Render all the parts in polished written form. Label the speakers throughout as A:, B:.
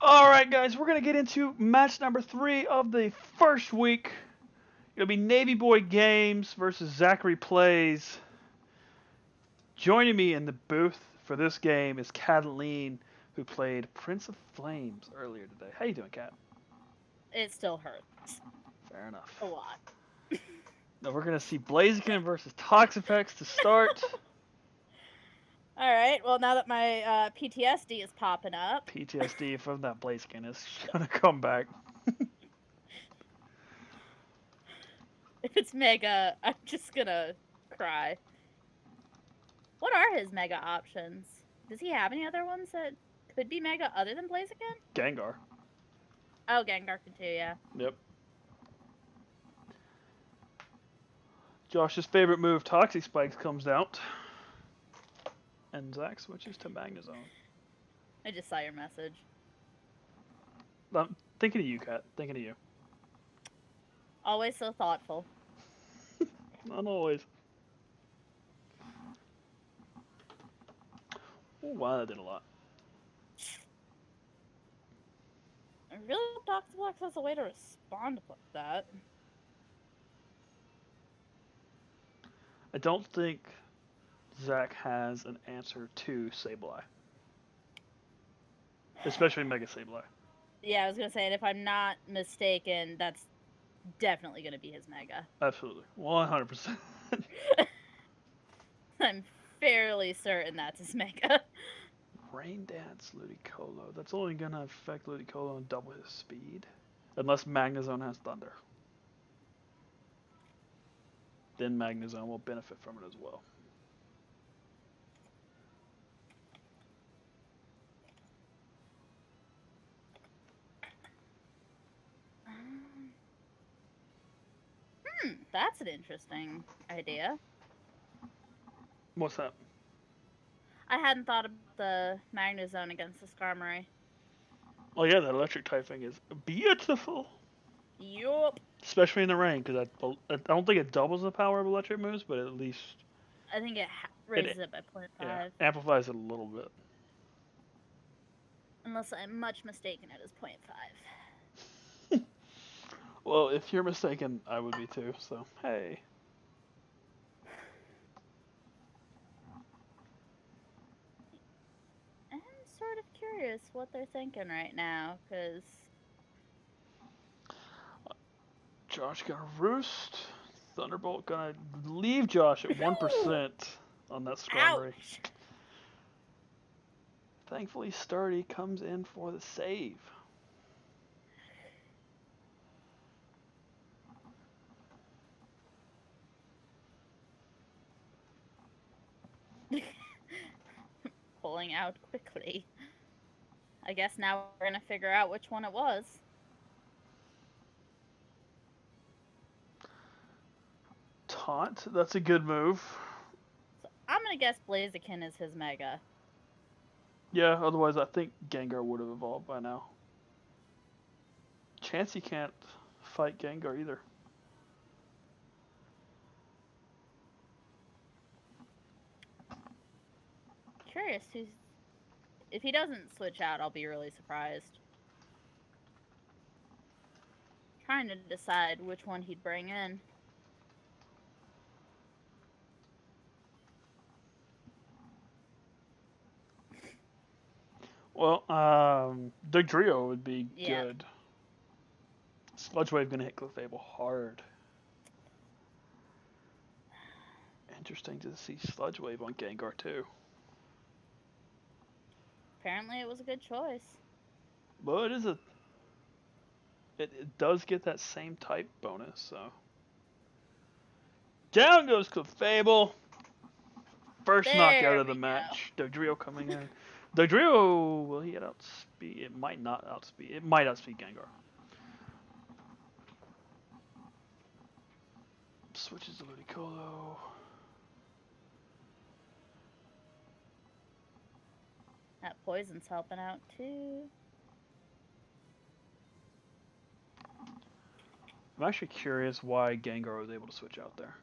A: All right, guys, we're gonna get into match number 3 of the first week. It'll be NavyboyGamez versus ZacharyPlays. Joining me in the booth for this game is Cataline, who played Prince of Flames earlier today. How you doing, Kat?
B: It still hurts.
A: Fair enough.
B: A lot.
A: Now we're gonna see Blaziken versus Toxapex to start.
B: Alright, well, now that my PTSD is popping up.
A: PTSD from that Blaziken is gonna come back.
B: If it's Mega, I'm just gonna cry. What are his Mega options? Does he have any other ones that could be Mega other than Blaziken?
A: Gengar.
B: Oh, Gengar can too, yeah.
A: Yep. Josh's favorite move, Toxic Spikes, comes out. And Zach switches to Magnezone.
B: I just saw your message.
A: I'm thinking of you, Kat. Thinking of you.
B: Always so thoughtful.
A: Not always. Oh, wow, that did a lot.
B: I really hope Toxapex has a way to respond to that.
A: I don't think Zach has an answer to Sableye. Especially Mega Sableye.
B: Yeah, I was gonna say, and if I'm not mistaken, that's definitely gonna be his Mega.
A: Absolutely. 100%.
B: I'm fairly certain that's his Mega.
A: Rain Dance Ludicolo. That's only going to affect Ludicolo and double his speed. Unless Magnezone has Thunder. Then Magnezone will benefit from it as well.
B: That's an interesting idea.
A: What's that?
B: I hadn't thought about the Magnezone against the Skarmory.
A: Oh yeah, that electric type thing is beautiful.
B: Yup.
A: Especially in the rain, because I don't think it doubles the power of electric moves, but at least
B: I think it raises it by 0.5.
A: Yeah, amplifies it a little bit.
B: Unless I'm much mistaken, it is 0.5.
A: Well, if you're mistaken, I would be too, so hey.
B: I'm sort of curious what they're thinking right now, because...
A: Josh gonna roost. Thunderbolt gonna leave Josh at 1% on that Skarmory.
B: Ouch!
A: Thankfully, Sturdy comes in for the save.
B: Pulling out quickly. I guess now we're gonna figure out which one it was.
A: Taunt, that's a good move.
B: So I'm gonna guess Blaziken is his Mega.
A: Yeah, otherwise I think Gengar would have evolved by now. Chansey can't fight Gengar either.
B: Curious who's... If he doesn't switch out, I'll be really surprised. Trying to decide which one he'd bring in.
A: Well, Dugtrio would be good. Sludge Wave gonna hit Clefable hard. Interesting to see Sludge Wave on Gengar too.
B: Apparently it was a good choice.
A: Well, it is it does get that same type bonus, so. Down goes Clefable. First knockout of the match. Dugtrio coming in. Dugtrio, will he outspeed? It might not outspeed. It might outspeed Gengar. Switches to Ludicolo.
B: That poison's helping out too.
A: I'm actually curious why Gengar was able to switch out there.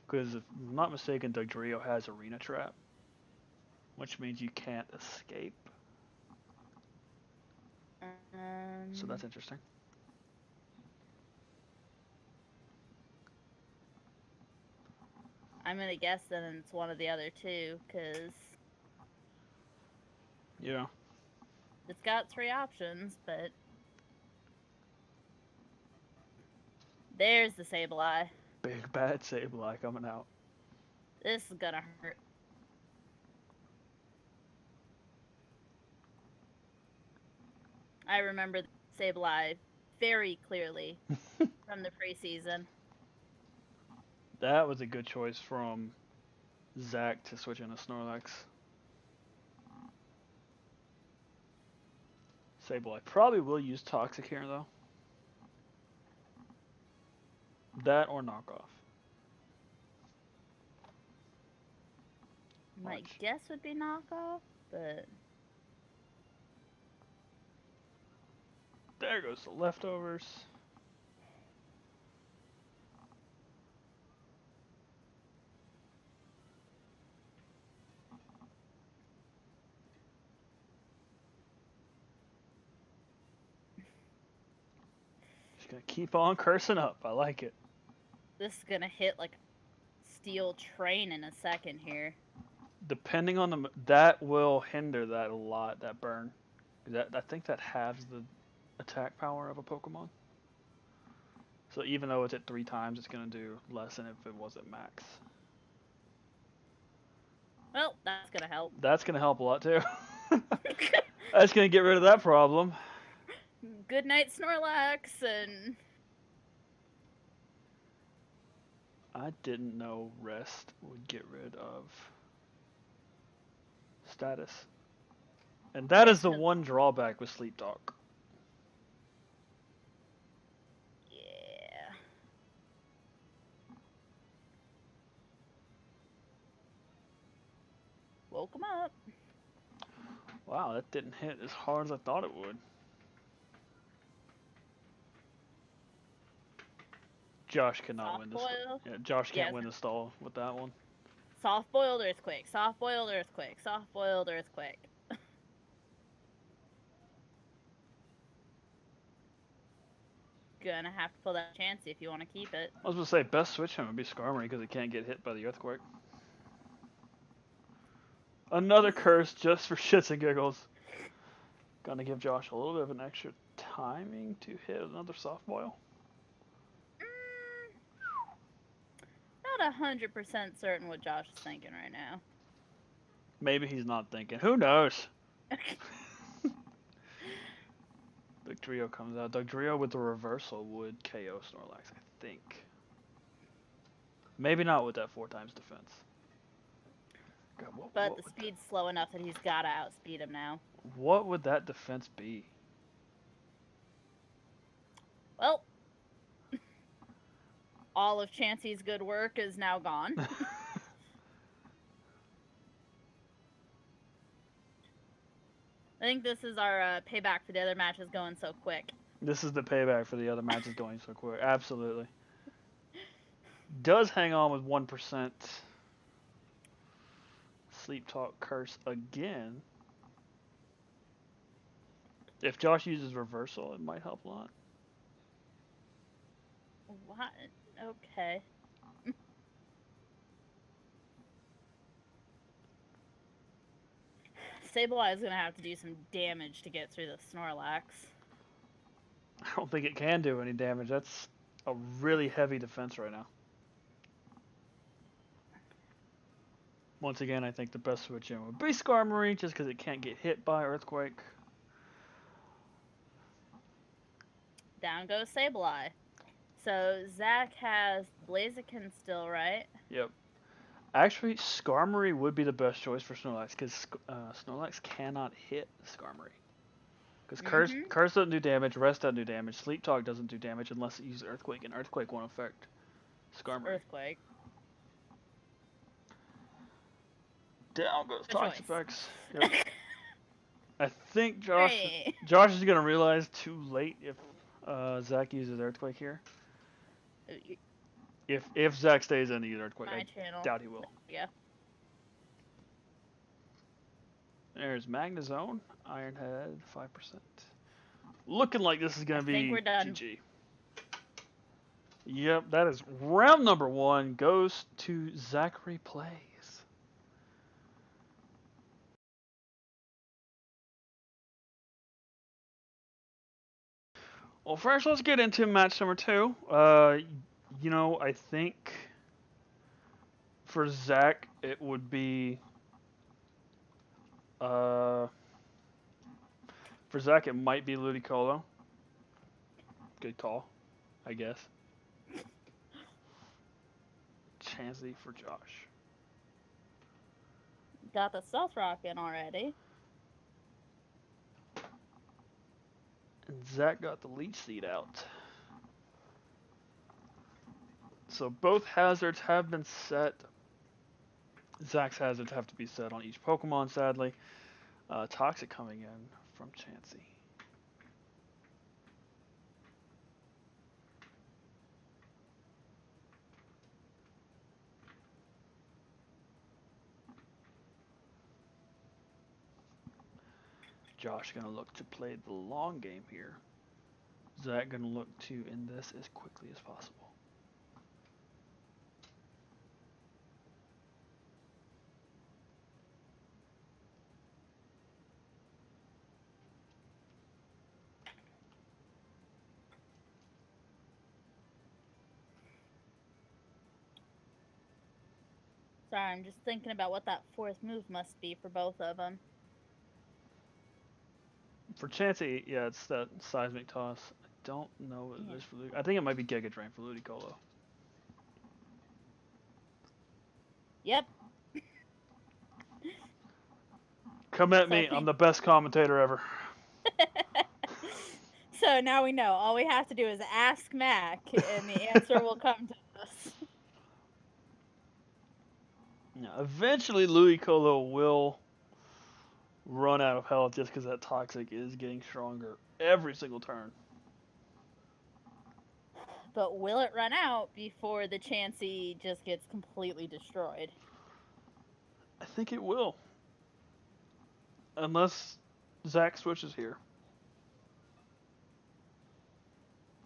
A: Because if I'm not mistaken, Dugtrio has Arena Trap. Which means you can't escape. So that's interesting.
B: I'm gonna guess then it's one of the other two, because
A: Yeah.
B: it's got 3 options, but there's the Sableye.
A: Big bad Sableye coming out.
B: This is gonna hurt. I remember the Sableye very clearly from the preseason.
A: That was a good choice from Zach to switch into Snorlax. Sableye probably will use Toxic here though. That or knockoff.
B: My
A: Watch.
B: guess would be knockoff, but
A: There goes the leftovers. Just gonna keep on cursing up. I like it.
B: this is gonna hit like a steel train in a second here.
A: Depending on that will hinder that a lot. That burn. I think that halves the attack power of a Pokemon. So even though it's at 3 times, it's gonna do less than if it was at max.
B: Well, that's gonna help.
A: That's gonna help a lot too. That's gonna get rid of that problem.
B: Good night, Snorlax, and
A: I didn't know rest would get rid of status. And that is the one drawback with Sleep Talk.
B: yeah. Woke him up.
A: Wow, that didn't hit as hard as I thought it would. Josh cannot win this. Yeah, Josh can't win the stall with that one.
B: Soft boiled earthquake. Soft boiled earthquake. Soft boiled earthquake. Gonna have to pull that Chansey if you want to keep it.
A: I was gonna say best switch him would be Skarmory because it can't get hit by the earthquake. Another curse just for shits and giggles. Gonna give Josh a little bit of an extra timing to hit another soft boil.
B: Not 100% certain what Josh is thinking right now.
A: Maybe he's not thinking. Who knows? Dugtrio comes out. Dugtrio with the reversal would KO Snorlax, I think. Maybe not with that 4 times defense. God,
B: but the speed's slow enough that he's gotta outspeed him now.
A: What would that defense be?
B: Well, all of Chansey's good work is now gone. I think this is our payback for the other matches going so quick.
A: This is the payback for the other matches going so quick. Absolutely. Does hang on with 1%. Sleep Talk curse again. If Josh uses reversal, it might help a lot.
B: What? Okay. Sableye is going to have to do some damage to get through the Snorlax.
A: I don't think it can do any damage. That's a really heavy defense right now. Once again, I think the best switch in would be Skarmory, just because it can't get hit by Earthquake.
B: Down goes Sableye. So Zach has Blaziken still, right?
A: Yep. Actually, Skarmory would be the best choice for Snorlax, because Snorlax cannot hit Skarmory. Because Curse doesn't do damage, Rest doesn't do damage, Sleep Talk doesn't do damage unless it uses Earthquake, and Earthquake won't affect Skarmory.
B: Earthquake.
A: Down goes Toxic
B: choice.
A: Effects. Yep. I think Josh is going to realize too late if Zach uses Earthquake here. If Zach stays in the Earthquake, I doubt he will.
B: Yeah.
A: There's Magnezone, Iron Head, 5%. Looking like this is
B: I
A: going to
B: think
A: be
B: we're done.
A: GG. Yep, that is round number 1 goes to ZacharyPlays. Well, first let's get into match number 2. You know, I think for Zach it would be for Zach it might be Ludicolo. Good call, I guess. Chansey for Josh.
B: Got the stealth rock in already.
A: And Zach got the leech seed out. So both hazards have been set. Zach's hazards have to be set on each Pokemon, sadly. Toxic coming in from Chansey. Josh going to look to play the long game here. Zach going to look to end this as quickly as possible.
B: Sorry, I'm just thinking about what that fourth move must be for both of them.
A: For Chansey, yeah, it's that Seismic Toss. I don't know what it is for Ludicolo. I think it might be Giga Drain for Ludicolo.
B: Yep.
A: Come at me, I'm the best commentator ever.
B: So now we know. All we have to do is ask Mac, and the answer will come to us.
A: Now, eventually, Ludicolo will run out of health just because that Toxic is getting stronger every single turn.
B: But will it run out before the Chansey just gets completely destroyed?
A: I think it will. Unless Zach switches here.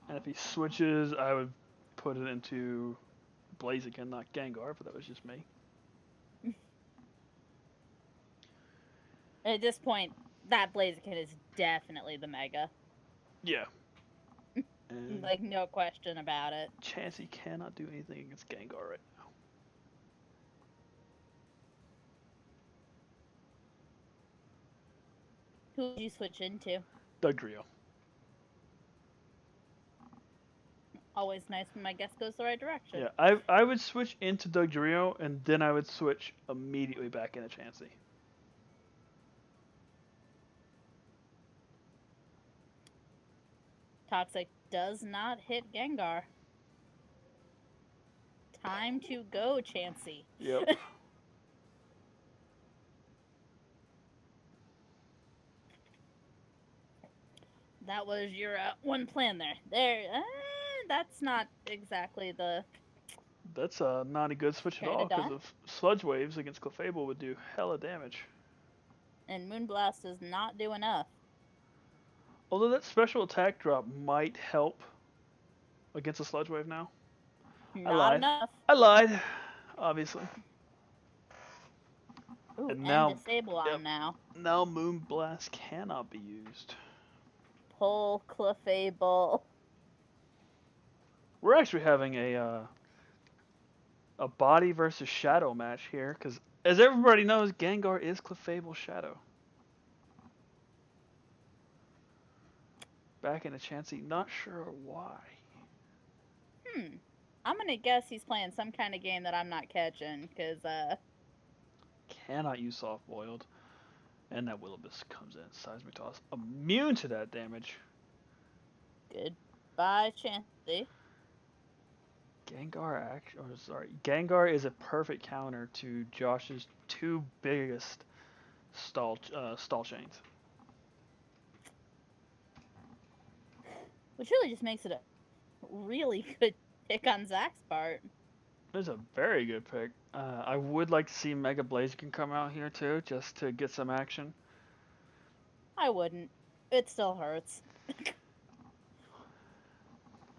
A: And if he switches, I would put it into Blaziken, not Gengar, but that was just me.
B: At this point, that Blaziken is definitely the Mega.
A: Yeah.
B: Like, no question about it.
A: Chansey cannot do anything against Gengar right now.
B: Who would you switch into?
A: Dugtrio.
B: Always nice when my guess goes the right direction.
A: Yeah, I would switch into Dugtrio, and then I would switch immediately back into Chansey.
B: Toxic does not hit Gengar. Time to go, Chansey.
A: Yep.
B: That was your one plan there. That's not exactly the...
A: That's not a good switch at all, because of Sludge Waves against Clefable would do hella damage.
B: And Moonblast does not do enough.
A: Although that special attack drop might help against a Sludge Wave now.
B: Not enough.
A: I lied, obviously.
B: Ooh, and
A: now,
B: disable on now.
A: Now Moonblast cannot be used.
B: Pull Clefable.
A: We're actually having a body versus shadow match here, because as everybody knows, Gengar is Clefable's shadow. Back in a Chansey, not sure why.
B: I'm gonna guess he's playing some kind of game that I'm not catching, because
A: cannot use soft boiled. And that Will-O-Wisp comes in. Seismic Toss. Immune to that damage.
B: Goodbye, Chansey.
A: Gengar is a perfect counter to Josh's two biggest stall chains.
B: Which really just makes it a really good pick on Zach's part.
A: It's a very good pick. I would like to see Mega Blaziken come out here too, just to get some action.
B: I wouldn't. It still hurts.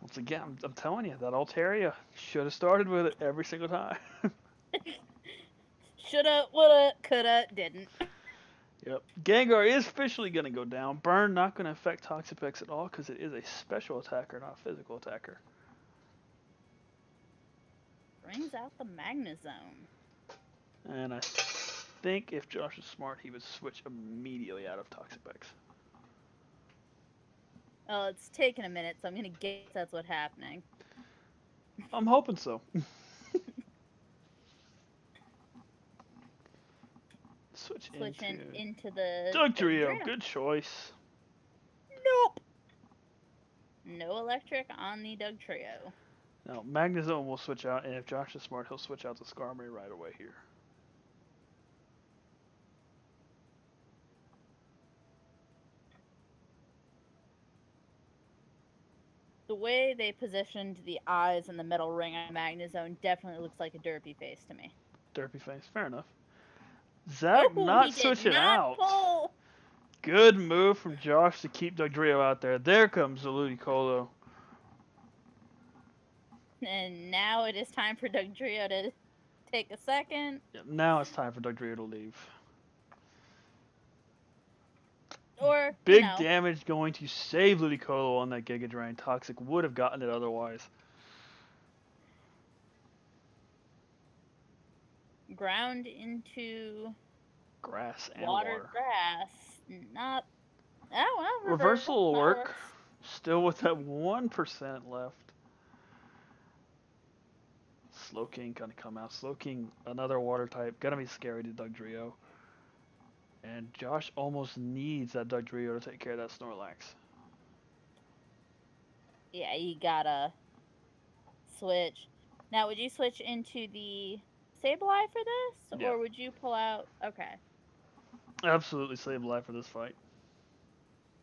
A: Once again, I'm telling you, that Altaria should have started with it every single time.
B: Shoulda, woulda, coulda, didn't.
A: Yep. Gengar is officially going to go down. Burn not going to affect Toxapex at all because it is a special attacker, not a physical attacker.
B: Brings out the Magnezone.
A: And I think if Josh is smart, he would switch immediately out of Toxapex.
B: Well, it's taken a minute, so I'm going to guess that's what's happening.
A: I'm hoping so.
B: Switching into the
A: Dugtrio. Good choice.
B: Nope. No electric on the Dugtrio.
A: Now, Magnezone will switch out, and if Josh is smart, he'll switch out to Skarmory right away here.
B: The way they positioned the eyes and the metal ring on Magnezone definitely looks like a derpy face to me.
A: Derpy face, fair enough. Zach not switching out.
B: Pull.
A: Good move from Josh to keep Dugtrio out there. There comes the Ludicolo.
B: And now it is time for Dugtrio to take a second.
A: Yep, now it's time for Dugtrio to leave.
B: Or
A: big damage going to save Ludicolo on that Giga Drain. Toxic would have gotten it otherwise.
B: Ground into
A: grass and
B: water. Grass. Not. Oh well.
A: Reversal will work. Still with that 1% left. Slowking gonna come out. Slowking, another water type. Gonna be scary to Dugtrio. And Josh almost needs that Dugtrio to take care of that Snorlax.
B: Yeah, you gotta switch. Now, would you switch into the Sableye for this?
A: Yeah.
B: Or would you pull out... Okay.
A: Absolutely Sableye for this fight.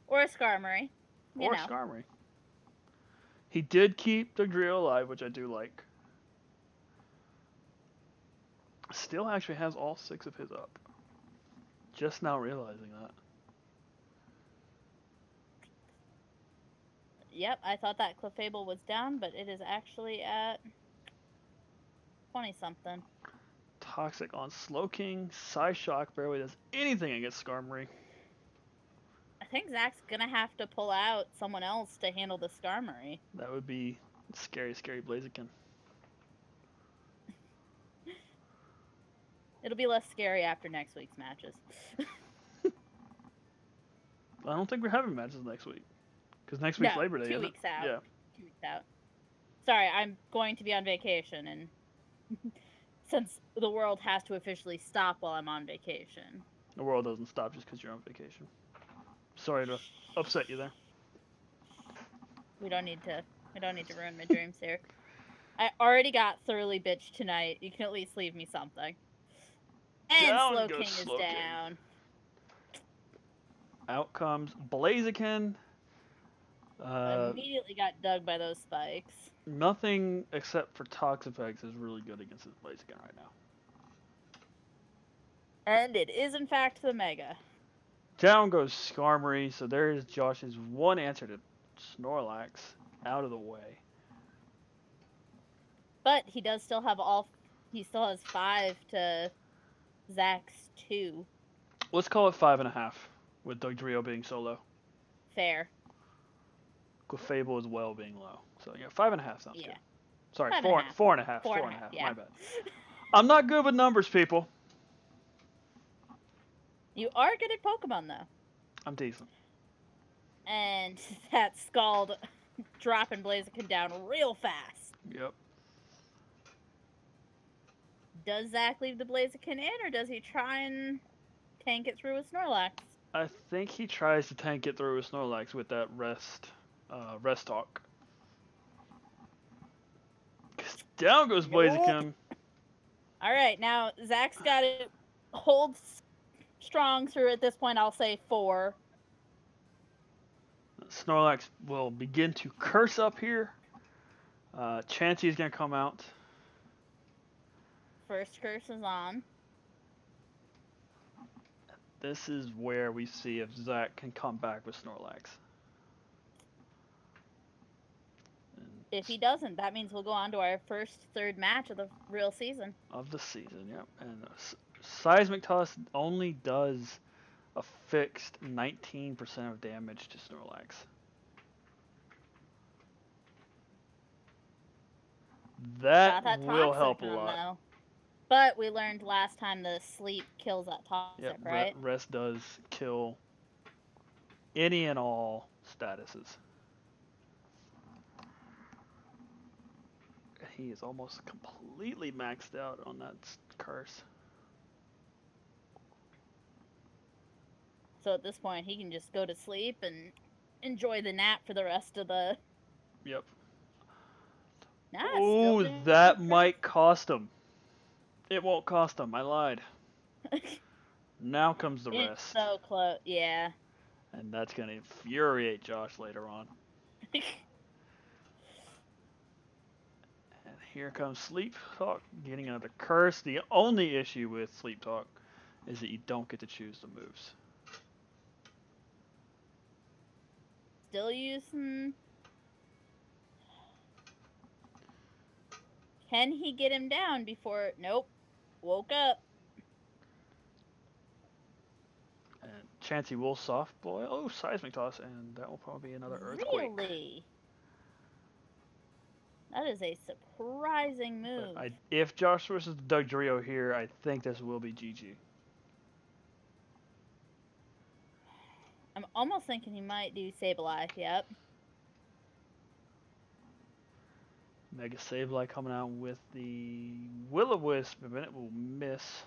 B: Or a Skarmory.
A: Or Skarmory. He did keep Dugtrio alive, which I do like. Still actually has all 6 of his up. Just now realizing that.
B: Yep, I thought that Clefable was down, but it is actually at 20-something.
A: Toxic on Slowking. Psyshock barely does anything against Skarmory.
B: I think Zach's gonna have to pull out someone else to handle the Skarmory.
A: That would be scary, scary Blaziken.
B: It'll be less scary after next week's matches.
A: I don't think we're having matches next week. Because next week's Labor Day,
B: 2 weeks out.
A: Yeah.
B: 2 weeks out. Sorry, I'm going to be on vacation, and since the world has to officially stop while I'm on vacation.
A: The world doesn't stop just because you're on vacation. Sorry to upset you there.
B: We don't need to ruin my dreams here. I already got thoroughly bitched tonight. You can at least leave me something. And Slowking is down.
A: Out comes Blaziken.
B: Immediately got dug by those spikes.
A: Nothing except for Toxapex is really good against this Blaziken right now.
B: And it is in fact the Mega.
A: Down goes Skarmory, so there is Josh's one answer to Snorlax out of the way.
B: But he does still have he still has 5 to Zach's 2.
A: Let's call it 5.5, with Dugtrio being so low.
B: Fair.
A: Clefable as well being low. So yeah, 5.5 sounds good. Sorry, 4.5. 4.5.
B: Yeah.
A: My bad. I'm not good with numbers, people.
B: You are good at Pokemon, though.
A: I'm decent.
B: And that Scald dropping Blaziken down real fast.
A: Yep.
B: Does Zach leave the Blaziken in, or does he try and tank it through with Snorlax?
A: I think he tries to tank it through with Snorlax with that rest talk. Down goes Blaziken.
B: All right, now Zach's got to hold strong through at this point. I'll say 4.
A: Snorlax will begin to curse up here. Chansey's going to come out.
B: First curse is on.
A: This is where we see if Zach can come back with Snorlax.
B: If he doesn't, that means we'll go on to our first third match of the real season.
A: Of the season, yep. And Seismic Toss only does a fixed 19% of damage to Snorlax. That will help a lot.
B: Though. But we learned last time the sleep kills that toxic,
A: yep,
B: right?
A: Rest does kill any and all statuses. He is almost completely maxed out on that curse.
B: So at this point, he can just go to sleep and enjoy the nap for the rest of the...
A: Yep.
B: Nah,
A: ooh, that might cost him. It won't cost him. I lied. Now comes the rest.
B: It's so close, yeah.
A: And that's going to infuriate Josh later on. And here comes Sleep Talk, getting another curse. The only issue with Sleep Talk is that you don't get to choose the moves.
B: Still using... Can he get him down before... Nope. Woke up.
A: And Chansey will soft boil. Oh, Seismic Toss, and that will probably be another Earthquake.
B: Really? That is a surprising move.
A: If Josh versus Dugtrio here, I think this will be GG.
B: I'm almost thinking he might do Sableye, yep.
A: Mega Sableye coming out with the Will-O-Wisp, and it will miss.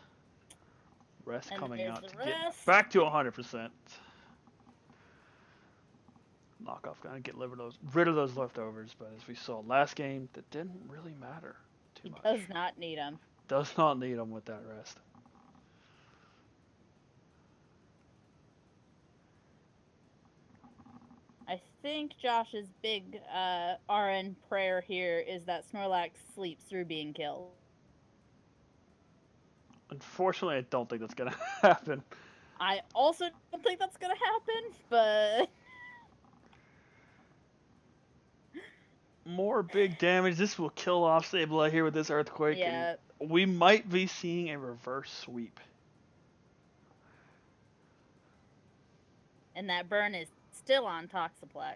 A: Rest
B: And
A: coming out to
B: rest.
A: get back to 100%. Knockoff gonna get rid of those leftovers, but as we saw last game, that didn't really matter too much.
B: He does not need them.
A: Does not need them with that rest.
B: I think Josh's big RN prayer here is that Snorlax sleeps through being killed.
A: Unfortunately, I don't think that's gonna happen.
B: I also don't think that's gonna happen, but...
A: More big damage. This will kill off Sableye here with this Earthquake.
B: Yeah.
A: And we might be seeing a reverse sweep.
B: And that burn is still on Toxapex.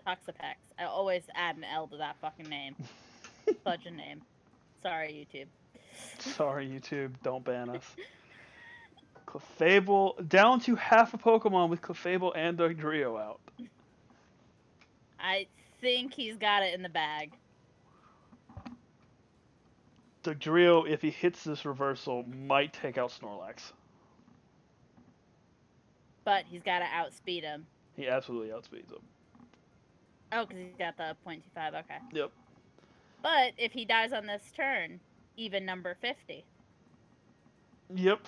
B: I always add an L to that fucking name. Such a name. Sorry, YouTube.
A: Sorry, YouTube. Don't ban us. Clefable down to half a Pokemon with Clefable and Dugtrio out.
B: I think he's got it in the bag.
A: Dugtrio, if he hits this reversal, might take out Snorlax.
B: But he's got to outspeed him.
A: He absolutely outspeeds him.
B: Oh, because he's got the 0.25, okay.
A: Yep.
B: But if he dies on this turn, even number 50.
A: Yep.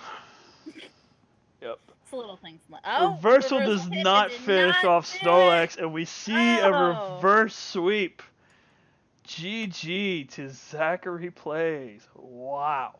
A: Yep.
B: It's little things. Oh,
A: reversal does not finish off Snorlax, and we see a reverse sweep. GG to ZacharyPlays. Wow.